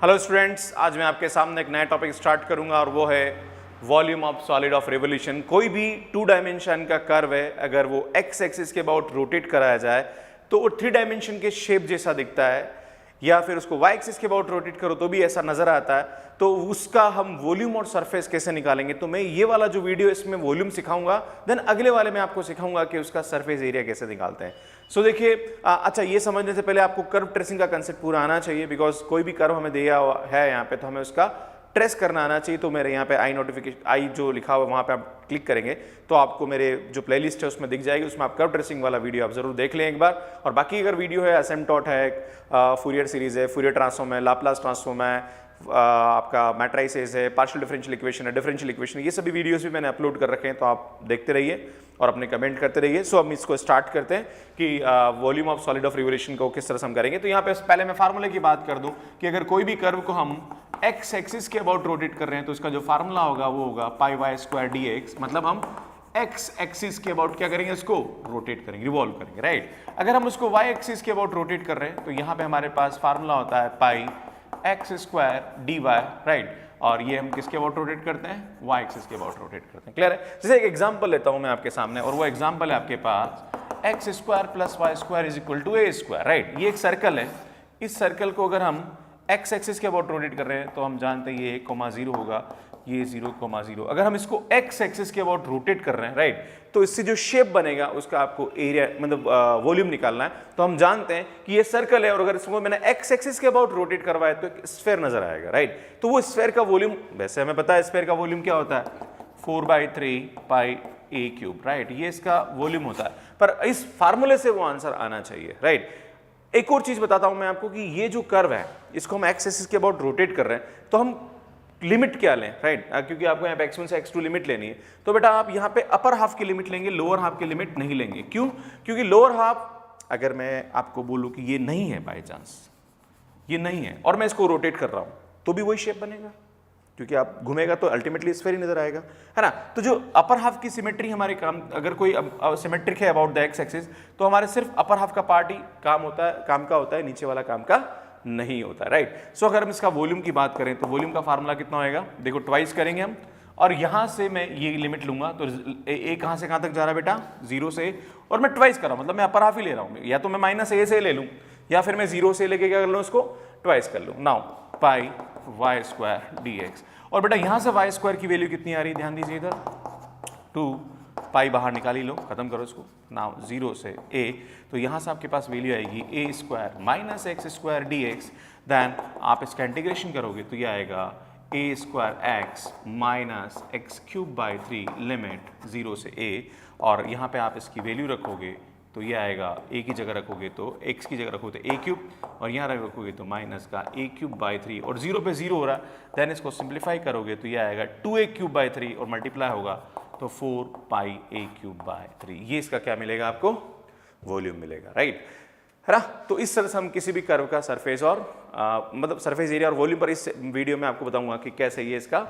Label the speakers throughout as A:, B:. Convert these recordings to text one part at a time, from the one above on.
A: Hello students, आज मैं आपके सामने एक नया टॉपिक स्टार्ट करूंगा और वो है volume of solid of revolution. कोई भी टू डायमेंशन का कर्व है, अगर वो एक्स एक्सिस के अबाउट रोटेट कराया जाए तो वो थ्री डायमेंशन के शेप जैसा दिखता है, या फिर उसको वाई एक्सिस के अबाउट रोटेट करो तो भी ऐसा नजर आता है। तो उसका हम वॉल्यूम और सरफेस कैसे निकालेंगे, तो मैं ये वाला जो वीडियो इसमें वॉल्यूम सिखाऊंगा, देन अगले वाले में आपको सिखाऊंगा कि उसका सरफेस एरिया कैसे निकालते हैं। सो देखिए, अच्छा, ये समझने से पहले आपको कर्व ट्रेसिंग का कंसेप्ट पूरा आना चाहिए, बिकॉज कोई भी कर्व हमें दिया है यहाँ पे तो हमें उसका ट्रेस करना आना चाहिए। तो मेरे यहाँ पे आई नोटिफिकेशन, आई जो लिखा हुआ वहाँ पे आप क्लिक करेंगे तो आपको मेरे जो प्लेलिस्ट है उसमें दिख जाएगी, उसमें आप कर्व ट्रेसिंग वाला वीडियो आप जरूर देख लें एक बार। और बाकी अगर वीडियो है, असिम्पटोट है, फूरियर सीरीज है, फूरियर ट्रांसफॉर्म है, लाप्लास ट्रांसफॉर्म है, आपका मैट्राइसेस है, पार्शियल डिफरेंशियल इक्वेशन है, डिफरेंशियल इक्वेशन, ये सभी वीडियोस भी मैंने अपलोड कर रखे हैं, तो आप देखते रहिए और अपने कमेंट करते रहिए। सो हम इसको स्टार्ट करते हैं कि volume of solid of revolution को किस तरह से हम करेंगे। तो यहाँ पे पहले मैं फार्मूले की बात कर दूं कि अगर कोई भी कर्व को हम एक्स एक्सिस के अबाउट रोटेट कर रहे हैं तो इसका जो फार्मूला होगा वो होगा पाई वाई स्क्वायर डी एक्स। मतलब हम एक्स एक्सिस के अबाउट क्या करेंगे, इसको रोटेट करेंगे, रिवॉल्व करेंगे, राइट। अगर हम उसको वाई एक्सिस के अबाउट रोटेट कर रहे हैं तो यहाँ पे हमारे पास फार्मूला होता है pi x square d y, right. और ये हम किसके अबाउट रोटेट करते हैं, वाई एक्सिस के अबाउट रोटेट करते हैं। क्लियर है। जैसे एक एग्जांपल लेता हूं मैं आपके सामने, और वो एग्जांपल है आपके पास x square plus y square is equal to a square, right. ये एक सर्कल है, इस सर्कल को अगर हम एक्स एक्सिस के अबाउट रोटेट कर रहे हैं तो हम जानते हैं ये 1,0 होगा, ये 0,0। अगर हम इसको एक्स एक्सिस के अबाउट रोटेट कर रहे हैं, राइट, तो इससे जो शेप बनेगा उसका आपको एरिया मतलब वॉल्यूम निकालना है। तो हम जानते हैं कि ये सर्कल है और अगर इसको मैंने एक्स एक्सिस के अबाउट रोटेट करवाया तो एक स्फेयर नजर आएगा, राइट। तो वो स्फेयर का वॉल्यूम, वैसे हमें पता है स्फेयर का वॉल्यूम क्या होता है, 4/3 पाई ए क्यूब, राइट। ये इसका वॉल्यूम होता है, पर इस फार्मूले से वो आंसर आना चाहिए, राइट। एक और चीज बताता हूं मैं आपको कि ये जो कर्व है इसको हम एक्स एक्सिस के अबाउट रोटेट कर रहे हैं तो हम लिमिट क्या लें, राइट। क्योंकि आपको यहाँ पे x1 से x2 लिमिट लेनी है, तो बेटा आप यहाँ पे अपर हाफ की लिमिट लेंगे, लोअर हाफ की लिमिट नहीं लेंगे। क्यों? क्योंकि लोअर हाफ अगर मैं आपको बोलूँ कि ये नहीं है, बाय चांस ये नहीं है और मैं इसको रोटेट कर रहा हूँ तो भी वही शेप बनेगा, क्योंकि आप घूमेगा तो अल्टीमेटली स्फेयर ही नजर आएगा, है ना। तो जो अपर हाफ की सिमेट्री हमारे काम, अगर कोई सिमेट्रिक है अबाउट द एक्स एक्सिस तो हमारे सिर्फ अपर हाफ का पार्ट ही काम का होता है, नीचे वाला काम का नहीं होता, राइट। सो अगर हम इसका वॉल्यूम की बात करें तो वॉल्यूम का फार्मूला कितना होएगा, देखो ट्वाइस करेंगे हम, और यहां से मैं ये लिमिट लूंगा तो ए कहां से कहां तक जा रहा है बेटा, 0 से, और मैं ट्वाइस कर रहा हूं, मतलब मैं अपर हाफ ही ले रहा हूं, या तो मैं माइनस ए से ले लूं या फिर मैं 0 से लेके क्या कर लूं, इसको ट्वाइस कर लूं। नाउ पाई वाई स्क्वायर डी एक्स, और बेटा यहां से वाई स्क्वायर की वैल्यू कितनी आ रही है, ध्यान दीजिए इधर, 2 पाई बाहर निकाल ही लो, खत्म करो इसको। नाउ 0 से a, तो यहां से आपके पास वैल्यू आएगी a square minus x square d x. Then आप इसका इंटीग्रेशन करोगे तो ये आएगा a square x minus x cube by 3 limit 0 से a, और यहाँ पे आप इसकी वैल्यू रखोगे तो ये आएगा a की जगह रखोगे तो x की जगह रखोगे तो a क्यूब, और यहाँ रखोगे तो माइनस का a क्यूब बाई 3, और 0 पे 0 हो रहा है, देन इसको सिंप्लीफाई करोगे तो ये आएगा 2a क्यूब बाई 3 और मल्टीप्लाई होगा तो 4 पाई a क्यूब बाय 3। ये इसका क्या मिलेगा आपको, वॉल्यूम मिलेगा, राइट, है ना। तो इस तरह से हम किसी भी कर्व का सरफेस और मतलब सरफेस एरिया और वॉल्यूम पर इस वीडियो में आपको बताऊंगा कि कैसे ये इसका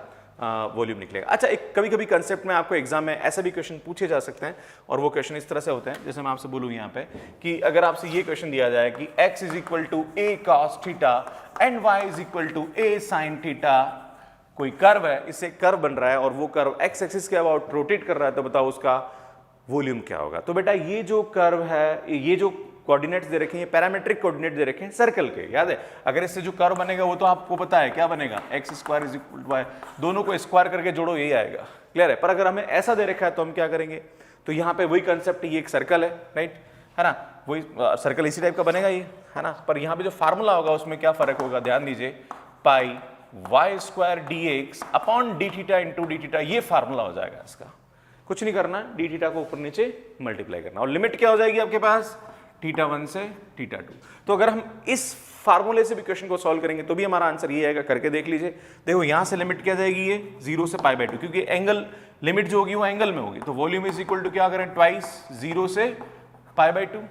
A: वॉल्यूम निकलेगा। अच्छा, एक कभी कभी कंसेप्ट में आपको एग्जाम में ऐसा भी क्वेश्चन पूछे जा सकते हैं, और वो क्वेश्चन इस तरह से होते हैं, जैसे मैं आपसे बोलूँ यहाँ पे कि अगर आपसे ये क्वेश्चन दिया जाए कि x is equal to a cos theta and y is equal to a sin theta, कोई कर्व है, इससे कर्व बन रहा है और वो कर्व एक्स एक्सिस के अबाउट रोटेट कर रहा है, तो बताओ उसका वॉल्यूम क्या होगा। तो बेटा ये जो कर्व है, ये जो कोऑर्डिनेट्स दे रखे हैं, पैरामीट्रिक कोऑर्डिनेट दे रखे हैं सर्कल के, याद है। अगर इससे जो कर्व बनेगा वो तो आपको पता है क्या बनेगा, x square is equal to y, दोनों को स्क्वायर करके जोड़ो यही आएगा, क्लियर है। पर अगर हमें ऐसा दे रखा है तो हम क्या करेंगे, तो यहाँ पे वही कंसेप्ट, ये एक सर्कल है, राइट, है ना, वही सर्कल इसी टाइप का बनेगा ये, है ना। पर यहाँ पे जो फार्मूला होगा उसमें क्या फर्क होगा, ध्यान दीजिए, pi y square d x upon d theta into d theta, ये फार्मूला हो जाएगा इसका। कुछ नहीं करना, डी थीटा को ऊपर नीचे मल्टीप्लाई करना, और लिमिट क्या हो जाएगी आपके पास, थीटा 1 से थीटा 2। तो अगर हम इस फार्मूले से भी क्वेश्चन को सॉल्व करेंगे तो भी हमारा आंसर ये आएगा, करके देख लीजिए। देखो यहां से लिमिट क्या जाएगी, ये 0 से पाई बाई 2, क्योंकि एंगल लिमिट जो होगी वो एंगल में होगी, तो वॉल्यूम इज इक्वल टू क्या करें, ट्वाइस 0 से पाई बाई 2,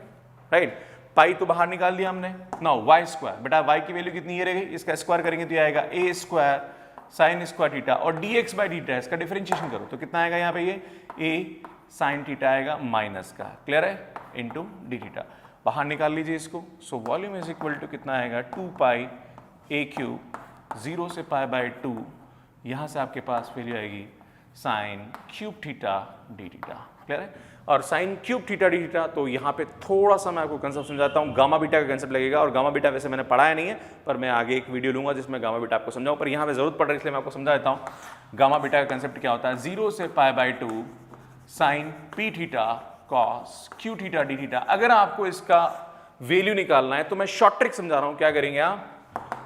A: राइट। पाई तो बाहर निकाल दिया हमने। नाउ वाई स्क्वायर, बेटा वाई की वैल्यू कितनी है रहेगी, इसका स्क्वायर करेंगे तो ये आएगा a square sine square theta, और dx बाई थीटा इसका डिफरेंशिएशन करो तो कितना आएगा यहाँ पे, ये a साइन थीटा आएगा माइनस का, क्लियर है, इंटू डी थीटा, बाहर निकाल लीजिए इसको। So volume is equal to कितना आएगा, 2 पाई a क्यूब 0 से पाई बाय 2, यहाँ से आपके पास वैल्यू आएगी sine cube theta d theta. Clear है? और sine cube theta d theta, तो यहाँ पे थोड़ा सा मैं आपको कंसेप्ट समझाता हूँ। गामा बीटा का कंसेप्ट लगेगा, और गामा बीटा वैसे मैंने पढ़ाया नहीं है, पर मैं आगे एक वीडियो लूंगा जिसमें गामा बीटा आपको समझाऊँ, पर यहाँ पे जरूरत पड़ रही है इसलिए मैं आपको समझा देता हूँ। गामा बीटा का कंसेप्ट क्या होता है? 0 से pi by 2 sine p theta cos q theta d theta. अगर आपको इसका वैल्यू निकालना है तो मैं शॉर्ट ट्रिक समझा रहा हूँ। क्या करेंगे आप?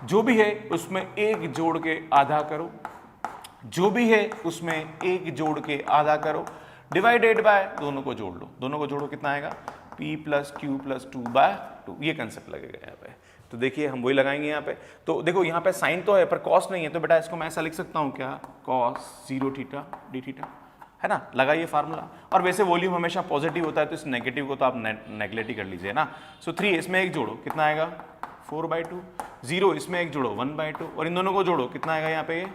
A: जो भी है उसमें एक जोड़ के आधा करो, जो भी है उसमें एक जोड़ के आधा करो, डिवाइडेड बाय दोनों को जोड़ लो। दोनों को जोड़ो, कितना आएगा? p plus Q plus 2/2। ये कंसेप्ट लगेगा यहाँ पे। तो देखिए हम वही लगाएंगे यहाँ पे। तो देखो यहाँ पे साइन तो है पर कॉस नहीं है, तो बेटा इसको मैं ऐसा लिख सकता हूँ क्या? कॉस 0 थीटा डी थीटा, है ना? लगाइए फार्मूला। और वैसे वॉल्यूम हमेशा पॉजिटिव होता है, तो इस नेगेटिव को तो आप नेगलेक्ट ही कर लीजिए ना। सो 3 इसमें एक जोड़ो, कितना आएगा? 4/2। 0 इसमें एक जोड़ो, 1/2, और इन दोनों को जोड़ो, कितना आएगा यहाँ पे?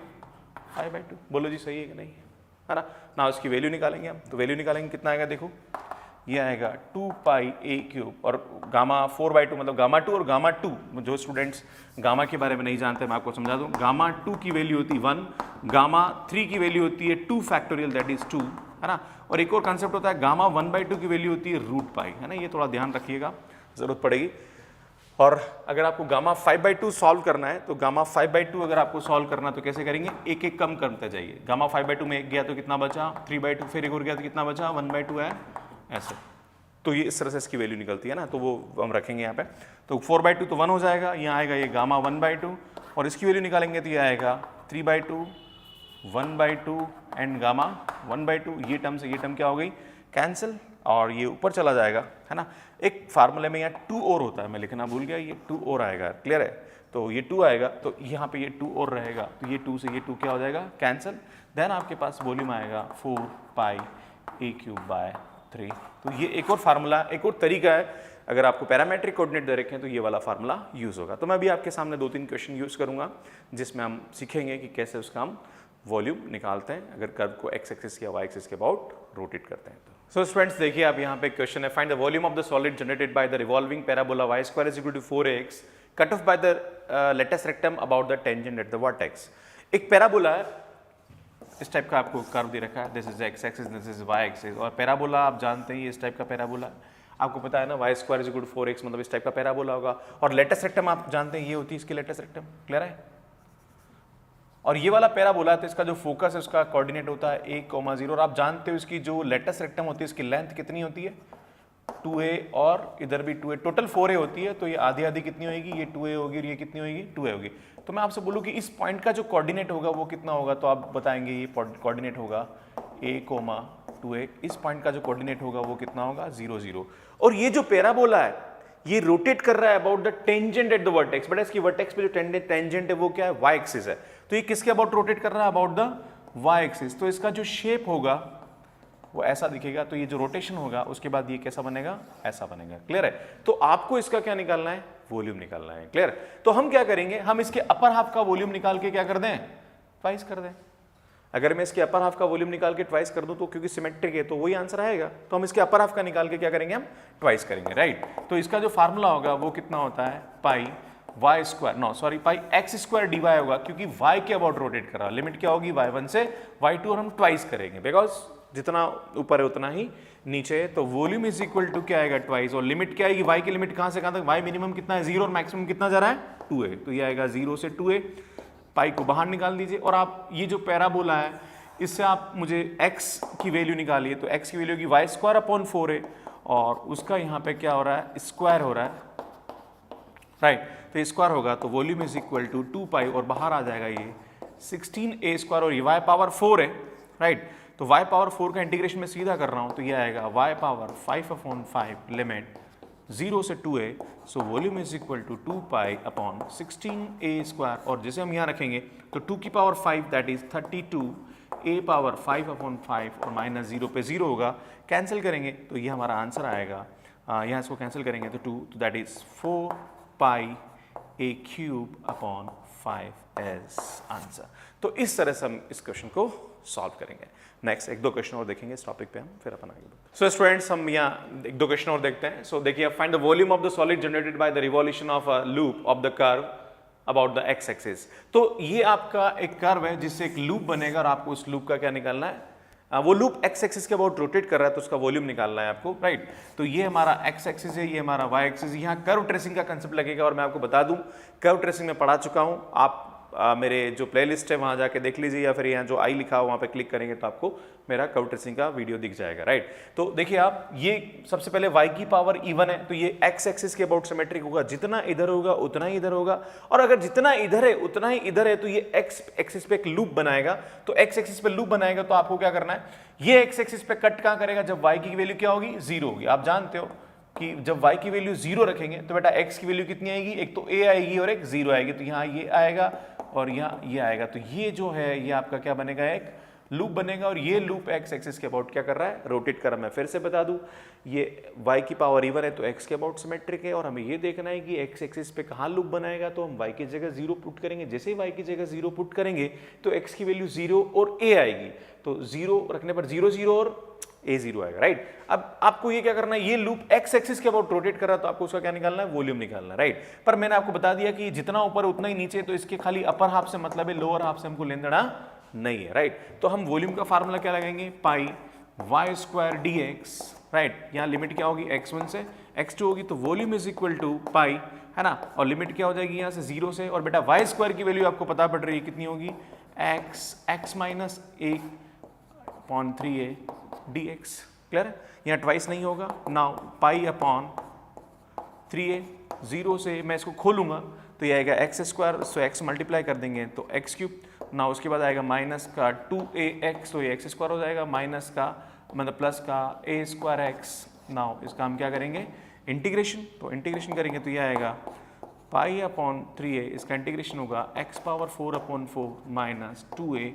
A: 5/2। बोलो जी सही है कि नहीं, है ना? ना उसकी वैल्यू निकालेंगे हम, तो वैल्यू निकालेंगे, कितना आएगा? देखो ये आएगा 2 पाई ए क्यूब, और गामा 4/2 मतलब गामा 2, और गामा 2 जो स्टूडेंट्स गामा के बारे में नहीं जानते मैं आपको समझा दूं। गामा 2 की वैल्यू होती है 1, गामा 3 की वैल्यू होती है 2 फैक्टोरियल दैट इज 2, है ना? और एक और कंसेप्ट होता है गामा 1/2 की वैल्यू होती है रूट पाई, है ना? ये थोड़ा ध्यान रखिएगा, जरूरत पड़ेगी। और अगर आपको गामा 5/2 सॉल्व करना है, तो गामा 5/2 अगर आपको सॉल्व करना है तो कैसे करेंगे? एक एक कम करते जाइए। गामा 5/2 में एक गया तो कितना बचा? 3/2, फिर एक और गया तो कितना बचा? 1/2 है, ऐसे। तो ये इस तरह से इसकी वैल्यू निकलती है ना, तो वो हम रखेंगे यहाँ पे। तो 4/2 तो 1 हो जाएगा, यहाँ आएगा ये गामा 1/2, और इसकी वैल्यू निकालेंगे तो ये आएगा 3/2, 1/2 एंड गामा 1/2। ये टर्म से ये टर्म क्या हो गई? कैंसिल, और ये ऊपर चला जाएगा, है ना? एक फार्मूले में यहाँ 2 और होता है, मैं लिखना भूल गया, ये 2 और आएगा। क्लियर है? तो ये 2 आएगा, तो यहाँ पे ये 2 और रहेगा, तो ये 2 से ये 2 क्या हो जाएगा? कैंसिल। देन आपके पास वॉल्यूम आएगा 4 पाई ए क्यूब बाय 3। तो ये एक और फार्मूला, एक और तरीका है। अगर आपको पैरामेट्रिक कोऑर्डिनेट दे रखे हैं तो ये वाला फार्मूला यूज होगा। तो मैं भी आपके सामने 2-3 क्वेश्चन यूज करूंगा जिसमें हम सीखेंगे कि कैसे उसका हम वॉल्यूम निकालते हैं अगर कर्व को एक्स एक्सिस या वाई एक्सिस के अबाउट रोटेट करते हैं तो। सो स्टूडेंट्स देखिए, आप यहाँ पे क्वेश्चन है, find the volume of the solid generated by the revolving parabola y square is equal to 4ax cut off by the latus rectum about the tangent at the vertex. एक parabola है, इस type का आपको curve दे रखा है, this is x axis, this is y axis, और parabola आप जानते हैं इस टाइप का पैराबोला है, आपको पता है ना y square is equal to 4x मतलब इस टाइप का पैराबोला होगा। और लेटेस्ट रेक्टम आप जानते हैं ये होती है इसकी लेटेस्ट रेक्टम। क्लियर है? और ये वाला पैराबोला है तो इसका जो फोकस है उसका कोऑर्डिनेट होता है 1,0, और आप जानते हो इसकी जो लेटेस्ट रेक्टम होती है इसकी लेंथ कितनी होती है? 2a, और इधर भी 2a, टोटल 4a होती है, तो ये आधी आधी कितनी होगी? ये 2a होगी, और ये कितनी होगी? 2a होगी। तो मैं आपसे बोलूँ कि इस पॉइंट का जो कोऑर्डिनेट होगा वो कितना होगा, तो आप बताएंगे ये कोऑर्डिनेट होगा a, 2a। इस पॉइंट का जो कोऑर्डिनेट होगा वो कितना होगा? 0, 0। और ये जो पैराबोला है ये रोटेट कर रहा है about the tangent at the vertex, but इसकी वर्टेक्स पे जो टेंजेंट है वो क्या है? वाई एक्सिस है। तो ये किसके अबाउट रोटेट कर रहा है? About the Y axis. तो इसका जो शेप होगा वो ऐसा दिखेगा, तो ये जो रोटेशन होगा उसके बाद ये कैसा बनेगा? ऐसा बनेगा। क्लियर है? तो आपको इसका क्या निकालना है? वॉल्यूम निकालना है। क्लियर? तो हम क्या करेंगे, हम इसके अपर हाफ का वॉल्यूम निकाल के क्या कर दें? ट्वाइस कर दें। अगर मैं इसके अपर हाफ का वॉल्यूम निकाल के ट्वाइस कर दूं तो क्योंकि सिमेट्रिक है तो वही आंसर आएगा, तो हम इसके अपर हाफ का निकाल के क्या करेंगे? हम ट्वाइस करेंगे। राइट? तो इसका जो फार्मूला होगा वो कितना होता है? Pi y square, no sorry, पाई एक्स स्क्वायर डी वाई होगा, क्योंकि वाई के अबाउट रोटेट कर रहा है। लिमिट क्या होगी? y1 से y2, और हम ट्वाइस करेंगे बिकॉज जितना ऊपर है उतना ही नीचे है। तो वॉल्यूम इज इक्वल टू क्या आएगा? ट्वाइस। और लिमिट क्या आएगी? y की लिमिट कहां से कहां तक? y मिनिमम कितना है? 0, और मैक्सिमम कितना जा रहा है? 2a। तो ये आएगा 0 से 2a। पाई को बाहर निकाल दीजिए, और आप ये जो पैराबोला है इससे आप मुझे x की वैल्यू निकालिए। तो x की वैल्यू होगी y स्क्वायर अपॉन 4a, और उसका यहाँ पे क्या हो रहा है? स्क्वायर हो रहा है। राइट? तो स्क्वायर होगा तो वॉल्यूम इज इक्वल टू 2 पाई, और बाहर आ जाएगा ये 16a स्क्वायर, और ये y पावर 4 है। राइट? तो y पावर 4 का इंटीग्रेशन में सीधा कर रहा हूँ, तो ये आएगा y पावर 5/5 लिमिट 0 से 2a। So volume is equal to 2 pi upon 16a square, और जैसे हम यहाँ रखेंगे तो 2 की power 5 that is 32, a power 5/5, और माइनस 0 पे 0 होगा, कैंसिल करेंगे तो ये हमारा आंसर आएगा। यहाँ इसको कैंसिल करेंगे तो 2, तो that is 4 pi a cube upon 5 as answer. तो इस तरह से हम इस क्वेश्चन को सॉल्व करेंगे। नेक्स्ट 1-2 क्वेश्चन और देखेंगे इस टॉपिक पे हम, फिर अपन आगे बढ़ते हैं। सो स्टूडेंट्स हम यहाँ 1-2 क्वेश्चन और देखते हैं। सो देखिए, find the volume of the solid generated by the revolution of a loop of the curve about the x axis. तो ये आपका एक कर्व है जिससे एक लूप बनेगा और आपको उस लूप का क्या निकालना है, वो लूप एक्स एक्सिस के अबाउट रोटेट कर रहा है तो उसका वॉल्यूम निकालना है आपको, राइट। तो ये हमारा एक्स एक्सिस है, ये हमारा वाई एक्सिस। यहाँ कर्व ट्रेसिंग का कंसेप्ट लगेगा और मैं आपको बता दूं कर्व ट्रेसिंग में पढ़ा चुका हूं, आप मेरे जो प्लेलिस्ट है वहां जाके देख लीजिए, या फिर यहाँ जो आई लिखा हो वहां पे क्लिक करेंगे तो आपको मेरा कर्व ट्रेसिंग का वीडियो दिख जाएगा, राइट। तो देखिए आप, ये सबसे पहले y की पावर इवन है तो ये x एक्सिस के अबाउट सिमेट्रिक होगा, जितना इधर होगा उतना ही इधर होगा, और अगर जितना इधर है उतना ही इधर है तो ये x एक्सिस पे एक लूप बनाएगा। तो x एक्सिस पे लूप बनाएगा तो आपको क्या करना है, ये x एक्सिस पे कट कहां करेगा, जब y की वैल्यू क्या होगी, 0 होगी। आप जानते हो कि जब y की वैल्यू 0 रखेंगे तो बेटा x की वैल्यू कितनी आएगी, एक तो a आएगी और एक 0 आएगी। तो यहाँ ये आएगा और यहाँ ये आएगा, तो ये जो है ये आपका क्या बनेगा, एक लूप बनेगा। और ये लूप x एक्सिस के अबाउट क्या कर रहा है, रोटेट कर रहा है। मैं फिर से बता दूं, ये y की पावर इवन है तो x के अबाउट सिमेट्रिक है, और हमें ये देखना है कि x एक्सिस पे कहाँ लूप बनाएगा। तो हम y की जगह 0 पुट करेंगे, जैसे ही y की जगह 0 पुट करेंगे तो x की वैल्यू 0 और a आएगी। तो 0 रखने पर 0 0 और a 0 आएगा, राइट। अब आपको ये क्या करना है, ये लूप x एक्सिस के अबाउट रोटेट कर रहा है तो आपको उसका क्या निकालना है, वॉल्यूम निकालना है, राइट। पर मैंने आपको बता दिया कि जितना ऊपर उतना ही नीचे, तो इसके खाली अपर हाफ से मतलब है, लोअर हाफ से हमको लेन देना नहीं है, राइट। तो हम वॉल्यूम का फार्मूला क्या लगाएंगे, pi y square d x, right. यहाँ लिमिट क्या होगी, x1 से x2 होगी, तो volume is equal to pi, है ना, और लिमिट क्या हो जाएगी यहाँ से 0 से, और बेटा वाई स्क्वायर की वैल्यू आपको पता पड़ रही है कितनी होगी, x minus 1/3a dx, clear है। यहाँ ट्वाइस नहीं होगा, नाउ पाई अपॉन 3a, 0 से मैं इसको खोलूंगा तो ये आएगा एक्स स्क्वायर, सो x मल्टीप्लाई कर देंगे तो x क्यूब, ना उसके बाद आएगा माइनस का 2ax, तो ये एक्स स्क्वायर हो जाएगा, माइनस का मतलब प्लस का a स्क्वायर एक्स। नाउ इसका हम क्या करेंगे, इंटीग्रेशन, तो इंटीग्रेशन करेंगे तो ये आएगा पाई अपॉन 3a, इसका इंटीग्रेशन होगा x power 4/4 minus 2a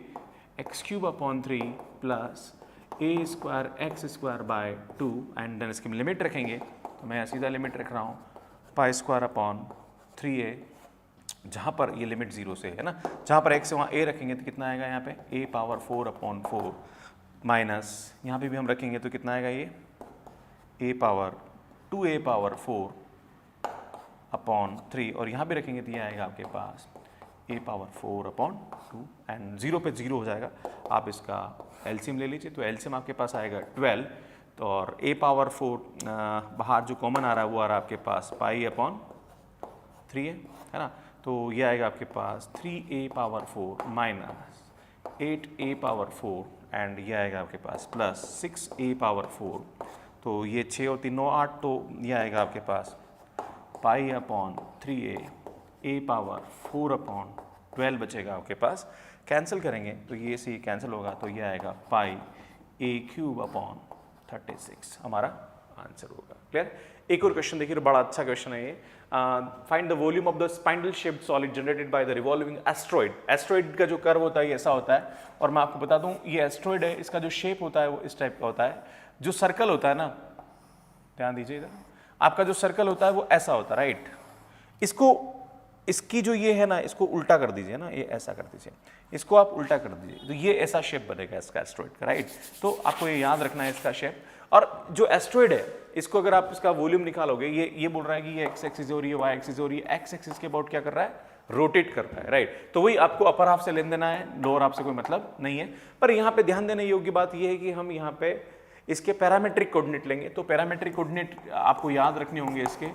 A: x cube upon 3 plus a square X square by 2, and then इसकी लिमिट रखेंगे तो मैं सीधा लिमिट रख रहा हूँ पाई स्क्वायर अपॉन 3a, जहाँ पर ये लिमिट 0 से है ना, जहाँ पर x से वहाँ a रखेंगे तो कितना आएगा यहाँ पे a पावर 4/4 माइनस यहाँ पे भी हम रखेंगे तो कितना आएगा ये a पावर 2a पावर 4/3, और यहाँ भी रखेंगे तो ये आएगा आपके पास a पावर 4/2, एंड 0 पे 0 हो जाएगा। आप इसका एलसीएम ले लीजिए, तो एलसीएम आपके पास आएगा 12, तो और a पावर 4 बाहर जो कॉमन आ रहा है वो आ रहा है आपके पास पाई अपॉन 3a, है ना। तो ये आएगा आपके पास 3a power 4 minus 8a power 4, and ये आएगा आपके पास प्लस 6a पावर 4, तो ये 6 और 3 9 8, तो ये आएगा आपके पास pi upon 3a a power 4/12 बचेगा आपके पास। कैंसिल करेंगे तो ये से कैंसिल होगा, तो ये आएगा पाई a क्यूब अपॉन 36 हमारा आंसर होगा, क्लियर। एक और क्वेश्चन देखिए, बड़ा अच्छा क्वेश्चन है ये। Find the volume of the spindle shaped solid generated by the revolving asteroid. Asteroid का जो कर्व होता है ये ऐसा होता है, और मैं आपको बता दूं ये एस्ट्रॉइड है, इसका जो शेप होता है वो इस टाइप का होता है। जो सर्कल होता है ना, ध्यान दीजिए इधर, आपका जो सर्कल होता है वो ऐसा होता है, राइट। इसको, इसकी जो ये है ना, इसको उल्टा कर दीजिए ना, ये ऐसा कर दीजिए, इसको आप उल्टा कर दीजिए तो ये ऐसा शेप बनेगा इसका एस्ट्रॉइड का, राइट। तो आपको ये याद रखना है इसका शेप। और जो एस्ट्रॉइड है इसको अगर आप इसका वॉल्यूम निकालोगे, ये बोल रहा है कि ये एक्स एक्सिस हो रही है, वाई एक्सिस हो रही है, एक्स एक्सिस के अबाउट क्या कर रहा है, रोटेट कर रहा है, राइट। तो वही आपको अपर हाफ से लेन देना है, लोअर हाफ से कोई मतलब नहीं है। पर यहाँ पे ध्यान देने योग्य बात यह है कि हम यहाँ पे इसके पैरामेट्रिक कोऑर्डिनेट लेंगे। तो पैरामेट्रिक कोऑर्डिनेट आपको याद रखने होंगे इसके,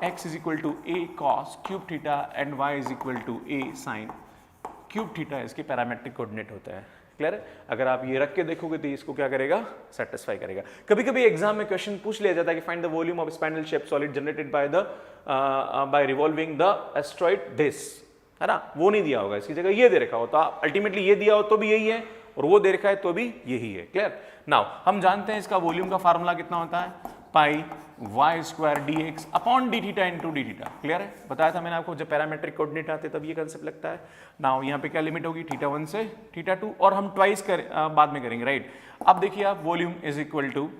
A: x is equal to a cos cube theta and y is equal to a sin cube theta, इसके पैरामेट्रिक कोऑर्डिनेट होता है, क्लियर है। अगर आप ये रख के देखोगे तो इसको क्या करेगा, सेटिस्फाई करेगा। कभी कभी एग्जाम में क्वेश्चन पूछ लिया जाता है कि find the volume of spindle shape solid generated bye revolving the asteroid this, है ना, वो नहीं दिया होगा, इसकी जगह ये दे रखा हो, तो अल्टीमेटली ये दिया हो तो भी यही है, और वो दे रखा है तो भी यही है, क्लियर। नाउ हम जानते हैं इसका वॉल्यूम का फार्मूला कितना होता है, pi y square d x upon d theta into d theta, clear है। बताया था मैंने आपको, जब पैरामेट्रिक कोऑर्डिनेट आते तब ये कंसेप्ट लगता है। नाउ यहाँ पे क्या लिमिट होगी, थीटा 1 से थीटा 2, और हम ट्वाइस बाद में करेंगे, राइट। अब देखिए आप, वॉल्यूम इज इक्वल टू,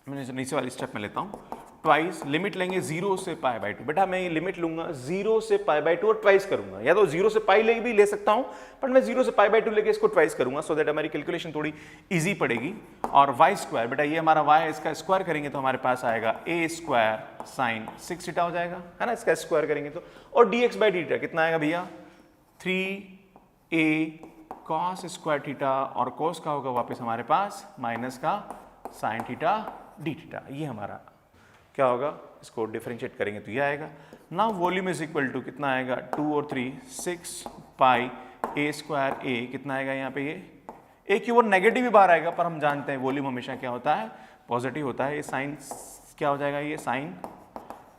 A: मैं नीचे वाली स्टेप में लेता हूँ, ट्वाइस, लिमिट लेंगे 0 से पाई बाई 2। बेटा मैं ये लिमिट लूंगा 0 से पाई बाई 2 और ट्वाइस करूंगा, या तो 0 से पाई ले भी ले सकता हूं, पर मैं 0 से पाई बाई 2 लेके इसको ट्वाइस करूंगा, सो दैट हमारी कैलकुलेशन थोड़ी इजी पड़ेगी। और वाई स्क्वायर, बेटा ये हमारा वाई है, इसका स्क्वायर करेंगे तो हमारे पास आएगा ए स्क्वायर साइन 6 थीटा हो जाएगा, है ना, इसका स्क्वायर करेंगे तो। और D x by D theta कितना आएगा भैया, 3a कॉस स्क्वायर थीटा, और कॉस का होगा वापस हमारे पास माइनस का साइन थीटा डी थीटा। ये हमारा क्या होगा, इसको डिफरेंशिएट करेंगे तो ये आएगा। Now volume is equal to कितना आएगा, 2 और 3 6 पाई ए स्क्वायर ए, कितना आएगा यहाँ पे, ये ए क्यूब और नेगेटिव भी बाहर आएगा, पर हम जानते हैं वॉल्यूम हमेशा क्या होता है, पॉजिटिव होता है। ये साइन क्या हो जाएगा, ये साइन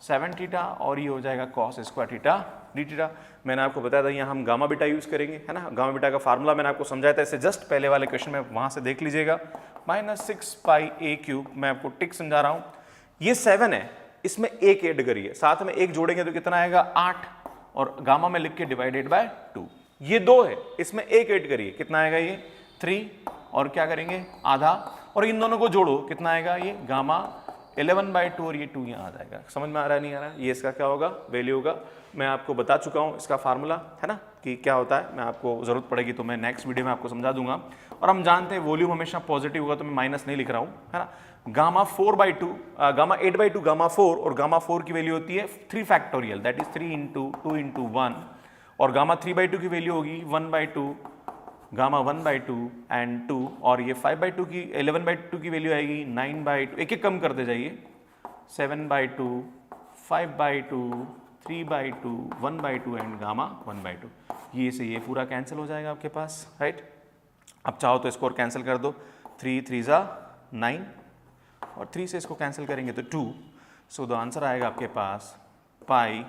A: 7 थीटा, और ये हो जाएगा cos square theta d theta. मैंने आपको बताया था यहाँ हम गामा बीटा यूज़ करेंगे, है ना, गामा बीटा का फार्मूला मैंने आपको समझाया था, इसे जस्ट पहले वाले क्वेश्चन में वहाँ से देख लीजिएगा। -6 पाई ए क्यूब, मैं आपको टिक समझा रहा हूँ, ये 7 है, इसमें एक ऐड करिए, साथ में एक जोड़ेंगे तो कितना आएगा 8, और गामा में लिख के डिवाइडेड बाय 2। ये 2 है, इसमें एक ऐड करिए, कितना आएगा ये 3, और क्या करेंगे आधा, और इन दोनों को जोड़ो, कितना आएगा ये गामा 11/2, और ये 2 यहाँ आ जाएगा। समझ में आ रहा है नहीं आ रहा है, ये इसका क्या होगा, वैल्यू होगा। मैं आपको बता चुका हूँ इसका फार्मूला, है ना, कि क्या होता है, मैं आपको जरूरत पड़ेगी तो मैं नेक्स्ट वीडियो में आपको समझा दूंगा। और हम जानते हैं वॉल्यूम हमेशा पॉजिटिव होगा, तो मैं माइनस नहीं लिख रहा हूँ, है ना। गामा 4/2, गामा 8/2 गामा 4, और गामा 4 की वैल्यू होती है 3 फैक्टोरियल, दैट इज 3 × 2 × 1, और गामा 3/2 की वैल्यू होगी 1/2, गामा 1/2 एंड 2, और ये 5/2 की 11/2 की वैल्यू आएगी 9/2, एक एक कम करते जाइए, 7/2, 5/2, 3/2, 1/2 एंड गामा 1/2। ये से ये पूरा कैंसिल हो जाएगा आपके पास, राइट। अब चाहो तो इसको और कैंसिल कर दो, 3 3 ज़ा 9, और 3 से इसको कैंसिल करेंगे तो 2, सो द आंसर आएगा आपके पास पाई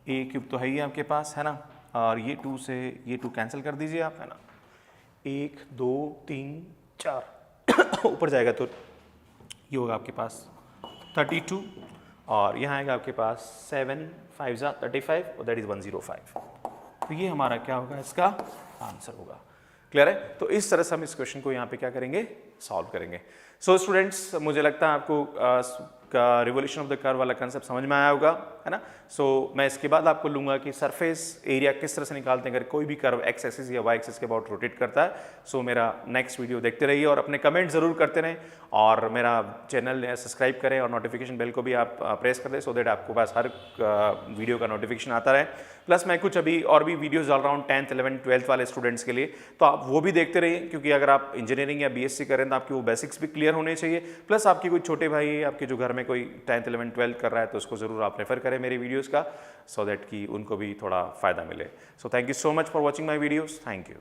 A: ए क्यूब, तो है ही आपके पास, है ना, और ये 2 से ये 2 कैंसिल कर दीजिए आप, है ना, 1 2 3 4 ऊपर जाएगा तो ये होगा आपके पास 32, और यहाँ आएगा आपके पास 7 5 ज़ा 35, और दैट इज़ 105। तो ये हमारा क्या होगा, इसका आंसर होगा। क्लियर है। तो इस तरह से हम इस क्वेश्चन को यहाँ पे क्या करेंगे, सॉल्व करेंगे। सो स्टूडेंट्स, मुझे लगता है आपको का रिवोल्यूशन ऑफ द कर्व वाला कंसेप्ट समझ में आया होगा, है ना। सो मैं इसके बाद आपको लूंगा कि सरफेस एरिया किस तरह से निकालते हैं अगर कोई भी कर्व एक्स एक्सिस या वाई एक्सिस के अबाउट रोटेट करता है। सो मेरा नेक्स्ट वीडियो देखते रहिए और अपने कमेंट जरूर करते रहें, और मेरा चैनल सब्सक्राइब करें और नोटिफिकेशन बेल को भी आप प्रेस कर दें, सो दैट आपको पास हर वीडियो का नोटिफिकेशन आता रहे। प्लस मैं कुछ अभी और भी वीडियोस डाल रहा हूँ 10th 11th 12th वाले स्टूडेंट्स के लिए, तो आप वो भी देखते रहिए, क्योंकि अगर आप इंजीनियरिंग या बीएससी करें तो आपकी वो बेसिक्स भी क्लियर होने चाहिए। प्लस आपके कोई छोटे भाई, आपके जो घर में कोई 10th 11th 12th कर रहा है, तो उसको जरूर आप रेफर करें मेरे वीडियोस का, सो दैट कि उनको भी थोड़ा फायदा मिले। So thank you so much for watching my videos. Thank you.